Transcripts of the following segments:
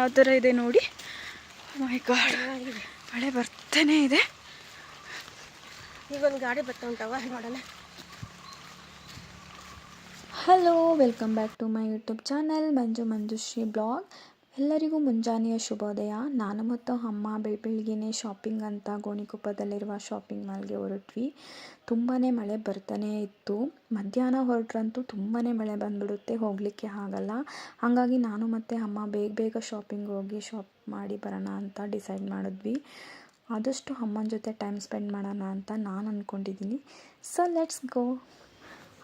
ಯಾವ ಥರ ಇದೆ ನೋಡಿ. ಮೈ ಗಾಡ್, ಮಳೆ ಬರ್ತಾನೆ ಇದೆ. ಈಗ ಒಂದು ಗಾಡಿ ಬರ್ತಾ ಉಂಟವ, ನೋಡೋಣ. Hello, welcome back to my YouTube channel Manjushree blog. ಎಲ್ಲರಿಗೂ ಮುಂಜಾನೆಯ ಶುಭೋದಯ. ನಾನು ಮತ್ತು ಅಮ್ಮ ಬೆಳಗ್ಗೆನೇ ಶಾಪಿಂಗ್ ಅಂತ ಗೋಣಿಕೊಪ್ಪದಲ್ಲಿರುವ ಶಾಪಿಂಗ್ ಮಾಲ್ಗೆ ಹೊರಟ್ವಿ. ತುಂಬಾ ಮಳೆ ಬರ್ತಾನೆ ಇತ್ತು. ಮಧ್ಯಾಹ್ನ ಹೊರಟ್ರಂತೂ ತುಂಬಾ ಮಳೆ ಬಂದುಬಿಡುತ್ತೆ, ಹೋಗಲಿಕ್ಕೆ ಆಗಲ್ಲ. ಹಾಗಾಗಿ ನಾನು ಮತ್ತು ಅಮ್ಮ ಬೇಗ ಶಾಪಿಂಗ್ ಹೋಗಿ ಶಾಪ್ ಮಾಡಿ ಬರೋಣ ಅಂತ ಡಿಸೈಡ್ ಮಾಡಿದ್ವಿ. ಆದಷ್ಟು ಅಮ್ಮನ ಜೊತೆ ಟೈಮ್ ಸ್ಪೆಂಡ್ ಮಾಡೋಣ ಅಂತ ನಾನು ಅಂದ್ಕೊಂಡಿದ್ದೀನಿ. So let's go.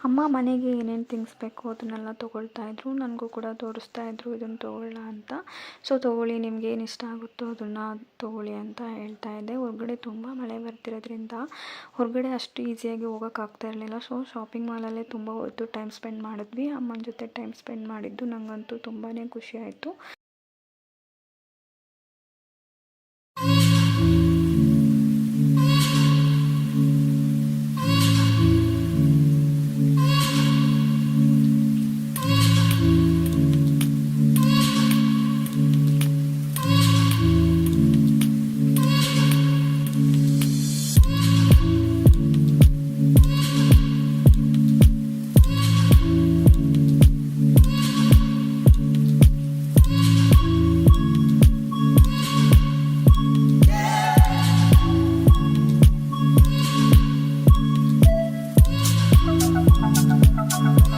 ಅಮ್ಮ ಮನೆಗೆ ಏನೇನು ಥಿಂಗ್ಸ್ ಬೇಕು ಅದನ್ನೆಲ್ಲ ತೊಗೊಳ್ತಾಯಿದ್ರು. ನನಗೂ ಕೂಡ ತೋರಿಸ್ತಾಯಿದ್ರು ಇದನ್ನು ತೊಗೊಳ್ಳ ಅಂತ. ಸೊ ತೊಗೊಳ್ಳಿ, ನಿಮ್ಗೆ ಏನು ಇಷ್ಟ ಆಗುತ್ತೋ ಅದನ್ನು ತೊಗೊಳ್ಳಿ ಅಂತ ಹೇಳ್ತಾಯಿದ್ದೆ. ಹೊರಗಡೆ ತುಂಬ ಮಳೆ ಬರ್ತಿರೋದ್ರಿಂದ ಹೊರಗಡೆ ಅಷ್ಟು ಈಸಿಯಾಗಿ ಹೋಗೋಕ್ಕಾಗ್ತಾ ಇರಲಿಲ್ಲ. ಸೊ ಶಾಪಿಂಗ್ ಮಾಲಲ್ಲೇ ತುಂಬ ಹೊತ್ತು ಟೈಮ್ ಸ್ಪೆಂಡ್ ಮಾಡಿದ್ವಿ. ಅಮ್ಮನ ಜೊತೆ ಟೈಮ್ ಸ್ಪೆಂಡ್ ಮಾಡಿದ್ದು ನನಗಂತೂ ತುಂಬಾ ಖುಷಿ ಆಯಿತು.